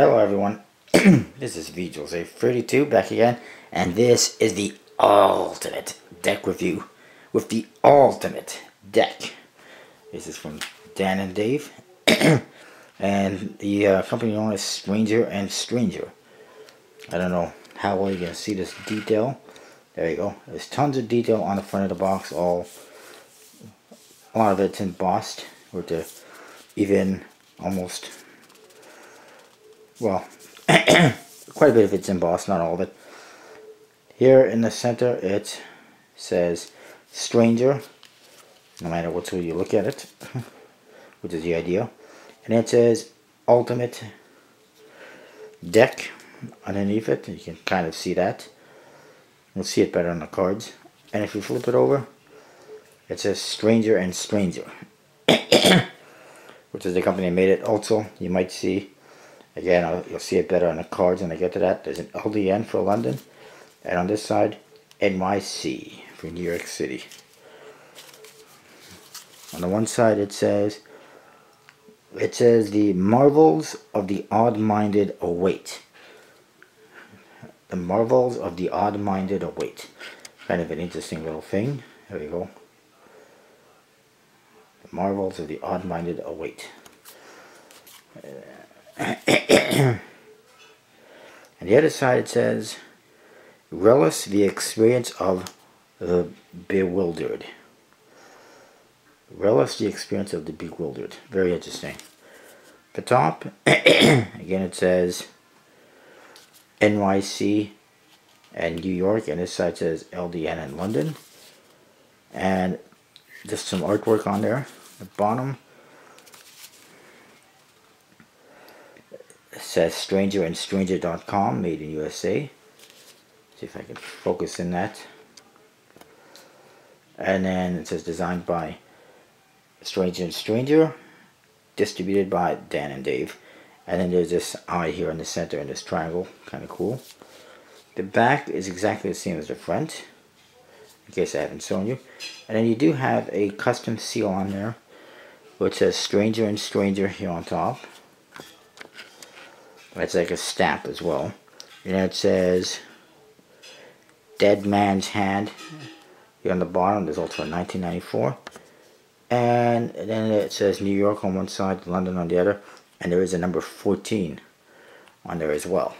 Hello everyone, this is VJose32 back again, and this is the ultimate deck review with the ultimate deck. This is from Dan and Dave, and the company known as Stranger and Stranger. I don't know how well you're going to see this detail. There you go. There's tons of detail on the front of the box. A lot of it's embossed, or to even almost, well, quite a bit of it's embossed, not all of it. Here in the center it says Stranger, no matter which way you look at it, which is the idea. And it says Ultimate Deck underneath it. You can kind of see that. You'll see it better on the cards. And if you flip it over, it says Stranger and Stranger, which is the company that made it. Also, you might see, again, you'll see it better on the cards when I get to that. There's an LDN for London, and on this side, NYC for New York City. On the one side, it says the marvels of the odd-minded await. The marvels of the odd-minded await. Kind of an interesting little thing. There we go. The marvels of the odd-minded await. And the other side it says, relish the experience of the bewildered. Relish the experience of the bewildered. Very interesting. The top, again it says NYC and New York, and this side says LDN and London. And just some artwork on there. The bottom, it says strangerandstranger.com, made in USA. See if I can focus in that. And then it says designed by Stranger and Stranger, distributed by Dan and Dave. And then there's this eye here in the center and this triangle, kind of cool. The back is exactly the same as the front, in case I haven't shown you. And then you do have a custom seal on there, which says Stranger and Stranger here on top. It's like a stamp as well. And then it says Dead Man's Hand here on the bottom. There's also a 1994. And then it says New York on one side, London on the other. And there is a number 14 on there as well.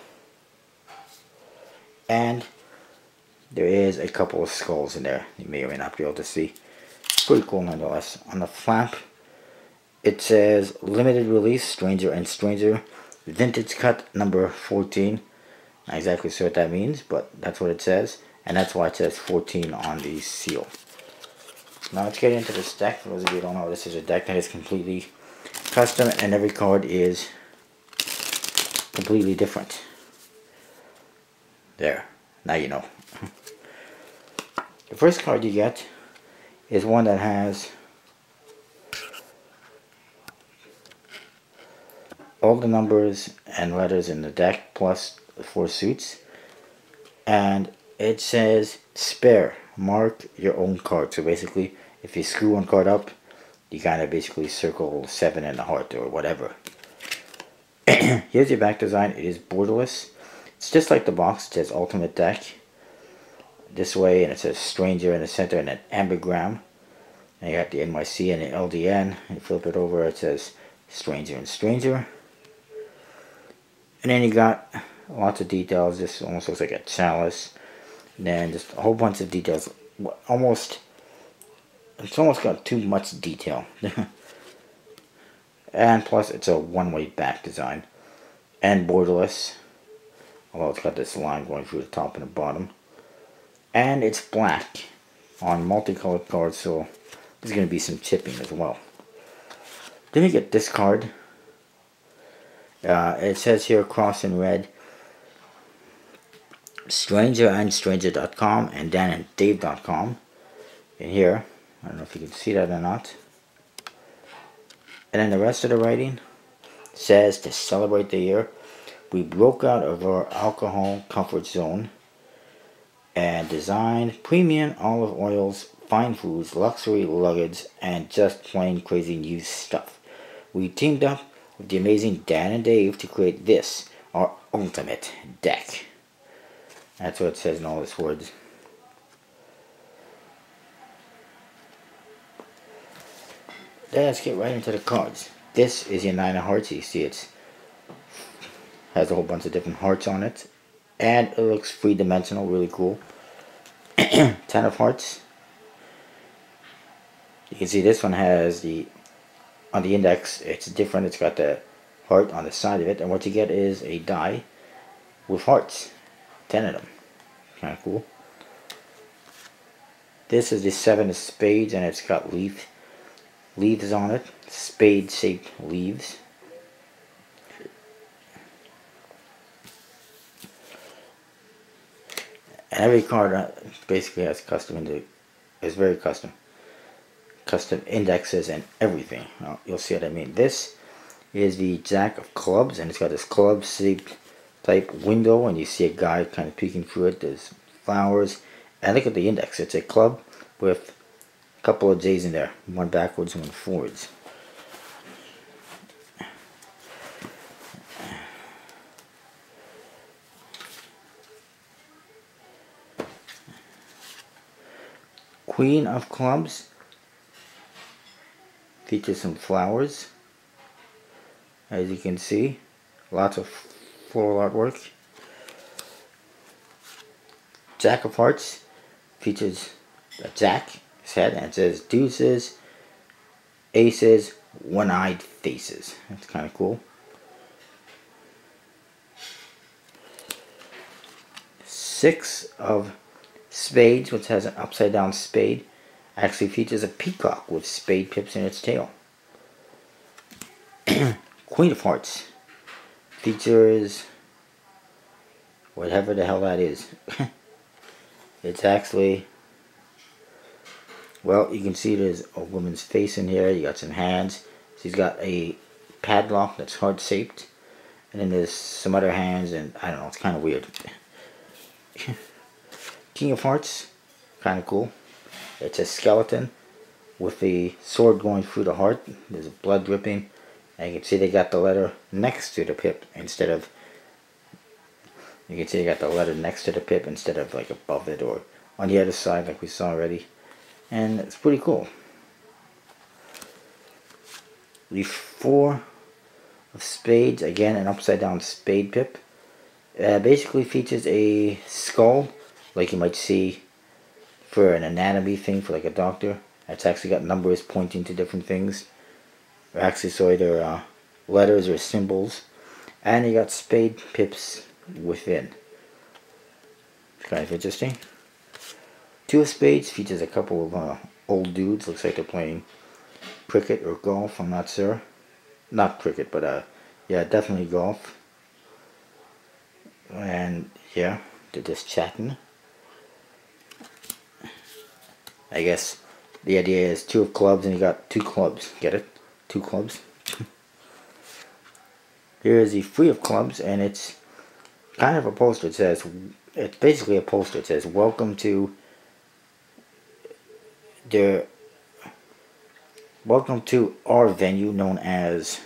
And there is a couple of skulls in there. You may or may not be able to see. Pretty cool nonetheless. On the flap, it says limited release, Stranger and Stranger, vintage cut number 14. Not exactly sure what that means, but that's what it says. And that's why it says 14 on the seal. Now let's get into this deck. For those of you who don't know, this is a deck that is completely custom, and every card is completely different. There. Now you know. The first card you get is one that has all the numbers and letters in the deck plus the 4 suits, and it says spare, mark your own card. So basically, if you screw one card up, you kind of basically circle 7 in the heart or whatever. Here's your back design. It is borderless. It's just like the box. It says Ultimate Deck this way, and it says Stranger in the center and an ambigram. And you got the NYC and the LDN. And you flip it over, it says Stranger and Stranger. And then you got lots of details. This almost looks like a chalice. And then just a whole bunch of details. It's almost got too much detail. And plus it's a one-way back design. And borderless. Although it's got this line going through the top and the bottom. And it's black on multicolored cards, so there's going to be some chipping as well. Then you get this card. It says here, cross in red, strangerandstranger.com and dananddave.com. In here, I don't know if you can see that or not. And then the rest of the writing says, to celebrate the year, we broke out of our alcohol comfort zone and designed premium olive oils, fine foods, luxury luggage, and just plain crazy new stuff. We teamed up with the amazing Dan and Dave to create this, our ultimate deck. That's what it says in all its words. Let's get right into the cards. This is your 9 of hearts. You see it has a whole bunch of different hearts on it. And it looks 3-dimensional, really cool. 10 of hearts. You can see this one has on the index, it's different. It's got the heart on the side of it. And what you get is a die with hearts. 10 of them. Kind of cool. This is the 7 of spades, and it's got leaves on it. Spade-shaped leaves. And every card basically has is very custom indexes and everything. You'll see what I mean. This is the Jack of clubs, and it's got this club shaped type window, and you see a guy kind of peeking through it. There's flowers, and look at the index. It's a club with a couple of J's in there, one backwards and one forwards. Queen of clubs features some flowers, as you can see, lots of floral artwork. Jack of hearts features a jack, his head, and it says deuces, aces, one-eyed faces. That's kind of cool. 6 of spades, which has an upside down spade, actually features a peacock with spade pips in its tail. Queen of hearts features whatever the hell that is. It's actually, well, you can see there's a woman's face in here. You got some hands. She's got a padlock that's heart shaped, and then there's some other hands, and I don't know, it's kind of weird. King of hearts, kind of cool. It's a skeleton with the sword going through the heart. There's blood dripping, and you can see they got the letter next to the pip instead of, you can see they got the letter next to the pip instead of like above it or on the other side like we saw already. And it's pretty cool. The 4 of spades, again an upside down spade pip. Basically features a skull like you might see for an anatomy thing for like a doctor. It's actually got numbers pointing to different things. Or actually, so either letters or symbols. And you got spade pips within. It's kind of interesting. 2 of spades features a couple of old dudes. Looks like they're playing cricket or golf. I'm not sure. Not cricket, but yeah, definitely golf. And yeah, they're just chatting. I guess the idea is 2 of clubs, and you got 2 clubs. Get it? 2 clubs. Here is the 3 of clubs, and it's kind of a poster. It says, it's basically a poster. It says, welcome to our venue known as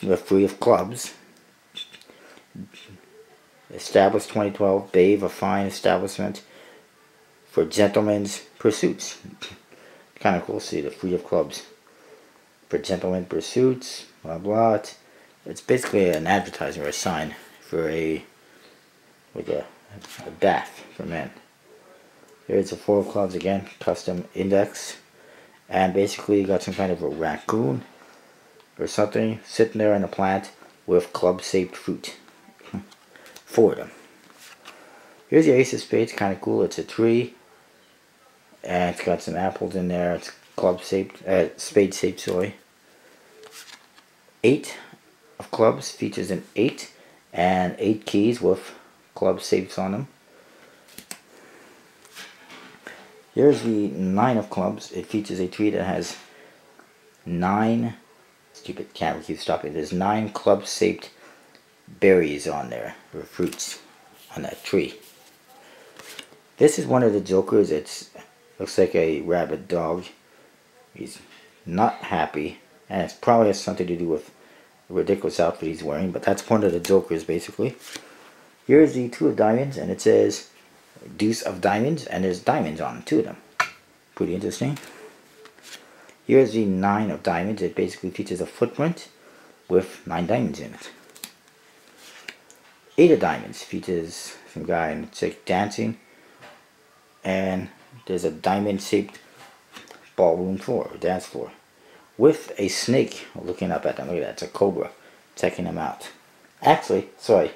the 3 of clubs. Established 2012, Babe, a fine establishment for gentlemen's pursuits. Kind of cool. See the 3 of clubs for gentlemen's pursuits. Blah blah. It's basically an advertising or a sign for a bath for men. Here's the 4 of clubs again, custom index, and basically you got some kind of a raccoon or something sitting there in a plant with club-shaped fruit. 4 of them. Here's the ace of spades, kind of cool. It's a tree, and it's got some apples in there. It's club-shaped, spade-shaped, sorry. 8 of clubs features an 8 and 8 keys with club shapes on them. Here's the 9 of clubs. It features a tree that has 9, stupid camera keeps stopping. There's 9 club shaped berries on there, or fruits on that tree. This is one of the jokers. It looks like a rabid dog. He's not happy, and it probably has something to do with ridiculous outfit he's wearing, but that's one of the jokers basically. Here's the 2 of diamonds, and it says deuce of diamonds, and there's diamonds on 2 of them. Pretty interesting. Here's the 9 of diamonds. It basically features a footprint with 9 diamonds in it. 8 of diamonds features some guy in dancing, and there's a diamond shaped ballroom floor, or dance floor, with a snake looking up at them. Look at that, it's a cobra checking them out. Actually, sorry,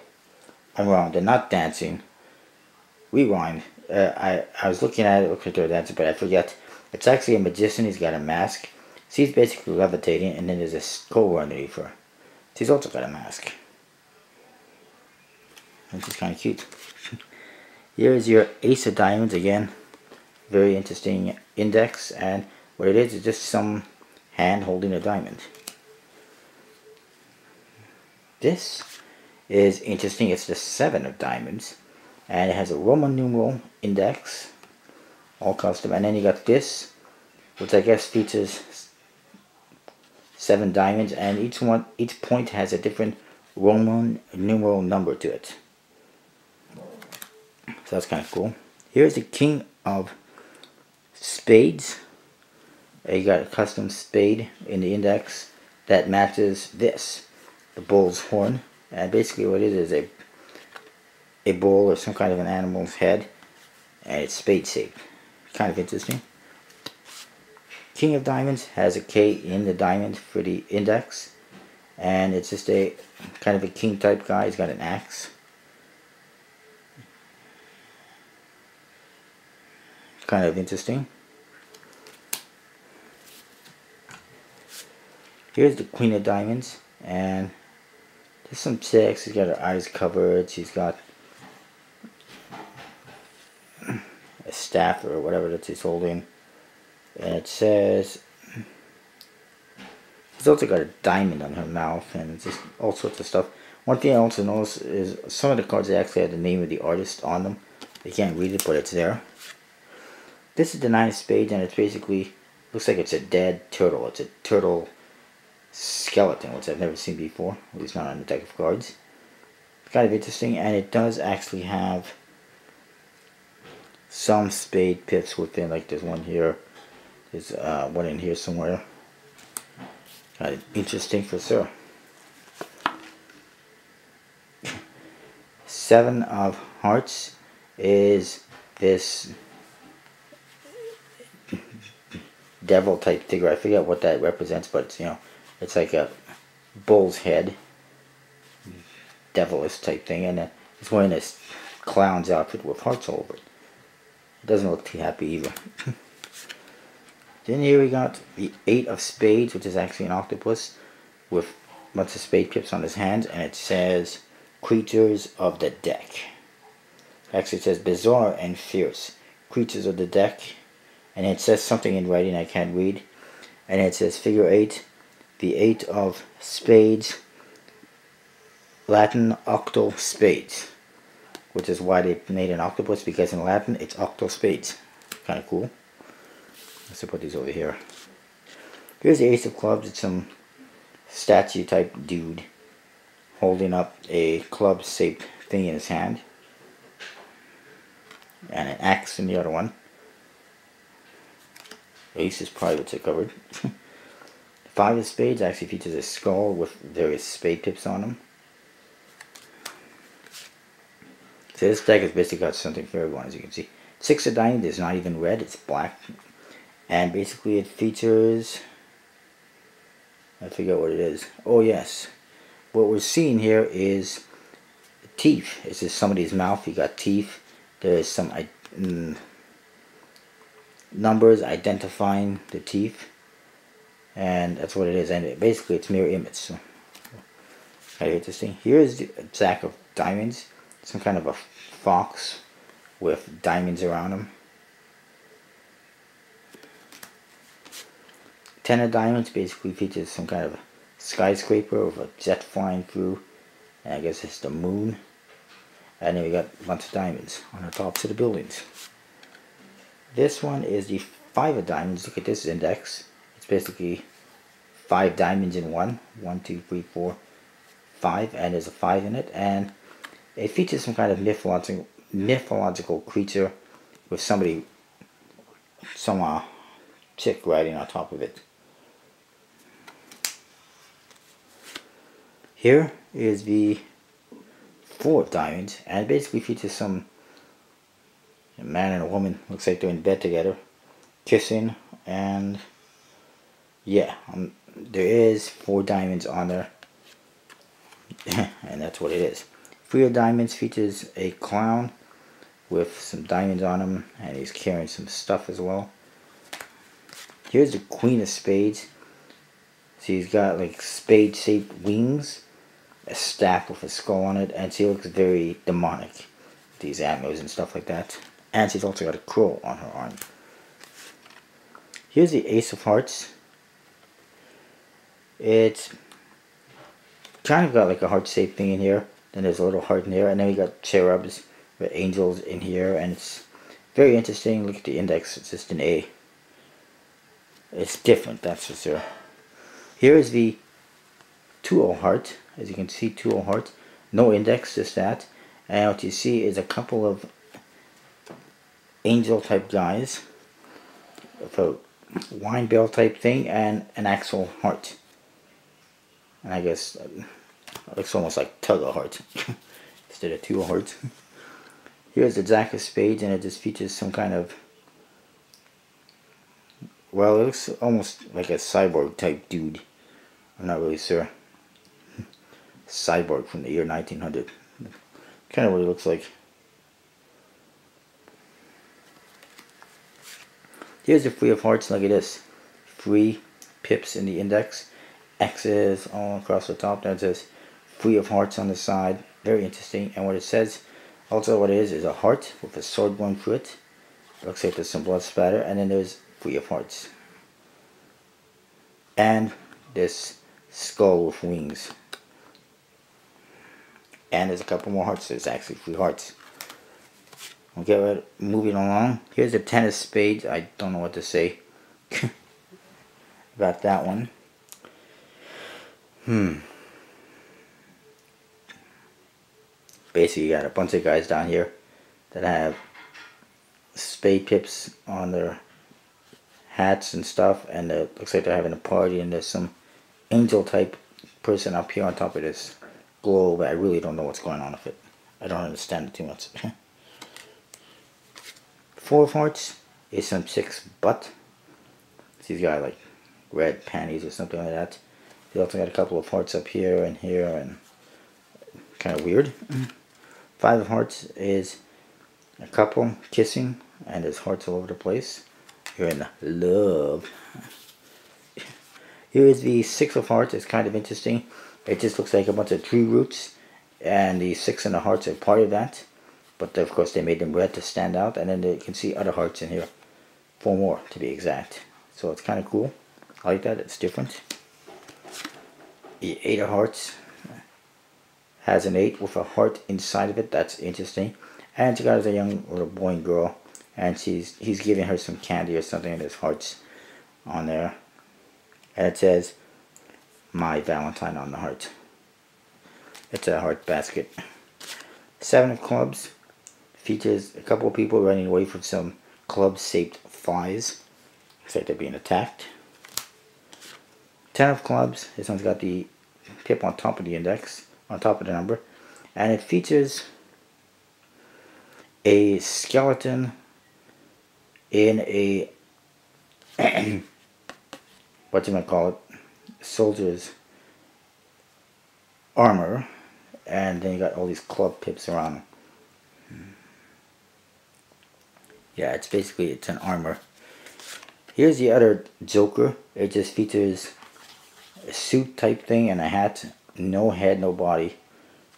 I'm wrong, they're not dancing. Rewind. I was looking at it, looking at their dancing, but I forget. It's actually a magician. He's got a mask. She's basically levitating, and then there's a cobra underneath her. She's also got a mask. Which is kind of cute. Here's your ace of diamonds again. Very interesting index, and what it is just some hand holding a diamond. This is interesting. It's the 7 of diamonds, and it has a Roman numeral index, all custom, and then you got this, which I guess features 7 diamonds, and each point has a different Roman numeral number to it. So that's kind of cool. Here's the King of Spades. You got a custom spade in the index that matches this, the bull's horn, and basically what it is a bull or some kind of an animal's head, and it's spade shaped. Kind of interesting. King of Diamonds has a K in the diamond for the index, and it's just a kind of a king type guy. He's got an axe. Kind of interesting. Here's the Queen of Diamonds, and there's some chicks. She's got her eyes covered. She's got a staff or whatever that she's holding, and it says she's also got a diamond on her mouth, and just all sorts of stuff. One thing I also noticed is some of the cards actually had the name of the artist on them. You can't read it, but it's there. This is the 9 of Spades, and it's basically, looks like it's a dead turtle. It's a turtle skeleton, which I've never seen before, at least not on the deck of cards. It's kind of interesting, and it does actually have some spade pips within, like there's one here, there's one in here somewhere. Kind of interesting for sure. 7 of Hearts is this devil type figure. I forget what that represents, but it's, you know, it's like a bull's head, devilish type thing, and it's wearing this clown's outfit with hearts all over it. It doesn't look too happy either. Then here we got the 8 of Spades, which is actually an octopus with a bunch of spade pips on his hands, and it says creatures of the deck. Actually, it says bizarre and fierce creatures of the deck, and it says something in writing I can't read, and it says figure 8, the 8 of Spades, Latin octo spades, which is why they made an octopus, because in Latin it's octo spades. Kind of cool. Let's put these over here. Here's the Ace of Clubs. It's some statue type dude holding up a club shaped thing in his hand, and an axe in the other one. Ace's privates are covered. 5 of Spades actually features a skull with various spade tips on them. So this deck has basically got something for everyone, as you can see. 6 of Diamonds is not even red, it's black. And basically it features, I forget what it is. Oh yes, what we're seeing here is teeth. This is somebody's mouth. You got teeth. There's some numbers identifying the teeth, and that's what it is. And basically it's mirror image. So kind of interesting. Here's the Jack of Diamonds. Some kind of a fox with diamonds around him. 10 of Diamonds basically features some kind of a skyscraper with a jet flying through, and I guess it's the moon. And then we got a bunch of diamonds on the tops of the buildings. This one is the 5 of Diamonds. Look at this index. It's basically 5 diamonds in one. 1, 2, 3, 4, 5, and there's a 5 in it, and it features some kind of mythological creature with some chick riding on top of it. Here is the 4 of diamonds, and it basically features a man and a woman. Looks like they're in bed together, kissing, and yeah, there is 4 diamonds on there, and that's what it is. 3 of diamonds features a clown with some diamonds on him, and he's carrying some stuff as well. Here's the Queen of Spades. So he's got like spade-shaped wings, a staff with a skull on it, and she looks very demonic. These antlers and stuff like that. And she's also got a crow on her arm. Here's the Ace of Hearts. It's kind of got like a heart-shaped thing in here. Then there's a little heart in here, and then we got cherubs with angels in here, and it's very interesting. Look at the index, it's just an A. It's different, that's for sure. Here is the 2 of heart. As you can see, 2 of heart. No index, just that. And what you see is a couple of angel type guys with a wine bell type thing and an actual heart. And I guess it looks almost like tug of heart instead of 2 of hearts. Here's the Jack of Spades, and it just features some kind of, well, it looks almost like a cyborg type dude. I'm not really sure. Cyborg from the year 1900. Kind of what it looks like. Here's the 3 of hearts. Look at this. 3 pips in the index. X's all across the top. That says 3 of hearts on the side. Very interesting. And what it says, also what it is a heart with a sword going through it. Looks like there's some blood spatter. And then there's 3 of hearts. And this skull with wings. And there's a couple more hearts. There's actually 3 hearts. Okay, we're moving along. Here's the 10 of Spades. I don't know what to say about that one. Basically, you got a bunch of guys down here that have spade pips on their hats and stuff, and it looks like they're having a party, and there's some angel type person up here on top of this globe. I really don't know what's going on with it. I don't understand it too much. 4 of hearts is some chick's butt. She's got like red panties or something like that. She's also got a couple of hearts up here, and kind of weird. 5 of hearts is a couple kissing, and there's hearts all over the place. You're in love. Here is the 6 of hearts. It's kind of interesting. It just looks like a bunch of tree roots, and the 6 and the hearts are part of that. But of course they made them red to stand out, and then you can see other hearts in here. 4 more to be exact. So it's kind of cool. I like that. It's different. The 8 of hearts has an 8 with a heart inside of it. That's interesting. And she got a young little boy and girl, and he's giving her some candy or something, and there's hearts on there. And it says, "My Valentine" on the heart. It's a heart basket. 7 of clubs features a couple of people running away from some club-shaped flies. Looks like they're being attacked. 10 of clubs. This one's got the pip on top of the index, on top of the number, and it features a skeleton in a what you might call it, soldier's armor, and then you got all these club pips around. Yeah, it's an armor. Here's the other Joker. It just features a suit type thing and a hat. No head, no body.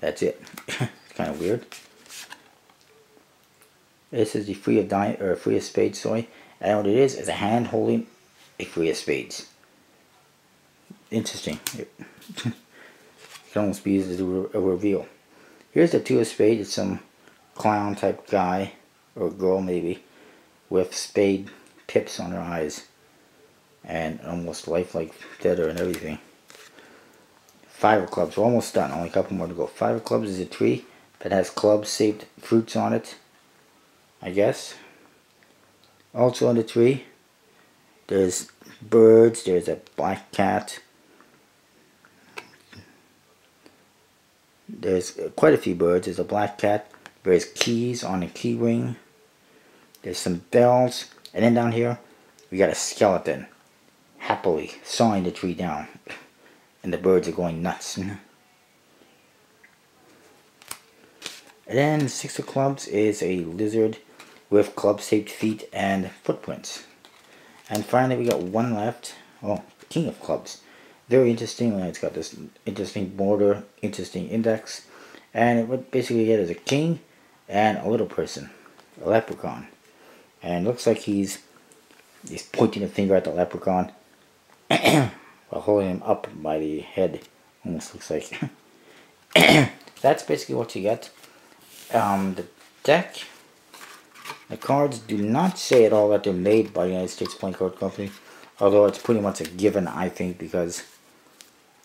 That's it. It's kind of weird. This is the 3 of Spades, sorry. And what it is a hand holding a 3 of Spades. Interesting. It can almost be used as a reveal. Here's the 2 of Spades. It's some clown type guy, or girl maybe, with spade pips on her eyes. and almost lifelike feather and everything. 5 of clubs, we're almost done, only a couple more to go. 5 of clubs is a tree that has club-shaped fruits on it, I guess. Also on the tree, there's birds, there's a black cat. There's quite a few birds. There's a black cat. There's keys on a key ring. There's some bells. And then down here, we got a skeleton happily sawing the tree down. And the birds are going nuts. And then 6 of clubs is a lizard with club-shaped feet and footprints. And finally, we got one left. Oh, King of clubs. Very interesting. It's got this interesting border, interesting index. And what basically you get is a king and a little person, a leprechaun. And it looks like he's pointing a finger at the leprechaun while holding him up by the head. Almost looks like. That's basically what you get. The deck, the cards do not say at all that they're made by the United States Playing Card Company. Although it's pretty much a given, I think, because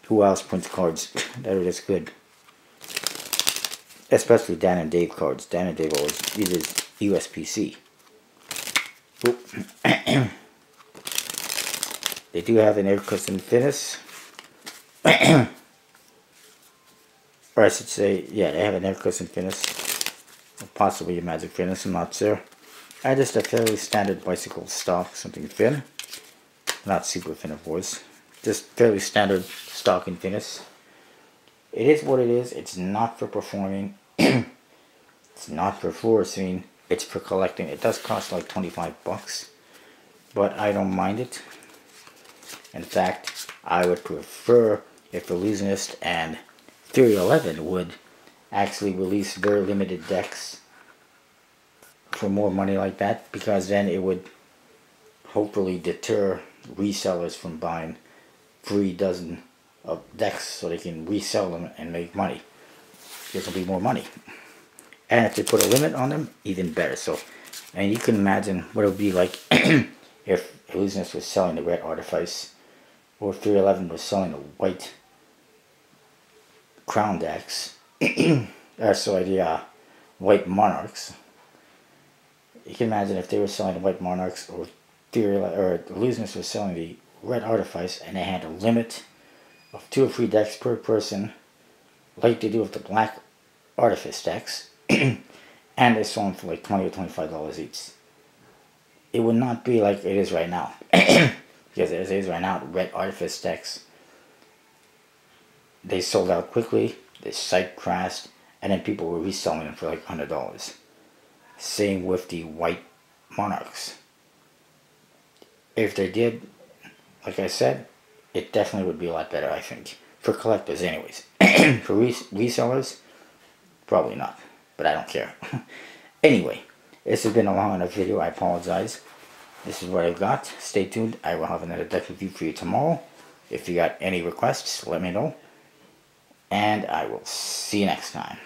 who else prints cards that are this good? Especially Dan and Dave cards. Dan and Dave always uses USPC. They do have an air cushion finish. Or I should say, yeah, they have an air cushion finish. Or possibly a magic finish, I'm not sure. And just a fairly standard bicycle stock, something thin. Not super thin, of course. Just fairly standard stock and finish. It is what it is. It's not for performing. It's not for fluorescein. It's for collecting. It does cost like 25 bucks. But I don't mind it. In fact, I would prefer if Illusionist and Theory 11 would actually release very limited decks for more money like that. Because then it would hopefully deter resellers from buying 3 dozen of decks so they can resell them and make money. This will be more money. And if they put a limit on them, even better. So, and you can imagine what it would be like if Illusionist was selling the red artifice, or 311 was selling the white crown decks, so the white monarchs. You can imagine if they were selling the white monarchs, or Illusionist was selling the red artifice, and they had a limit of 2 or 3 decks per person, like they do with the black artifice decks, and they sold them for like $20 or $25 each. It would not be like it is right now. Because as it is right now, the red artifice decks, they sold out quickly, the site crashed, and then people were reselling them for like $100. Same with the white monarchs. If they did, like I said, it definitely would be a lot better, I think. For collectors anyways. For resellers, probably not. But I don't care. Anyway, this has been a long enough video. I apologize. This is what I've got. Stay tuned. I will have another deck review for you tomorrow. If you got any requests, let me know. And I will see you next time.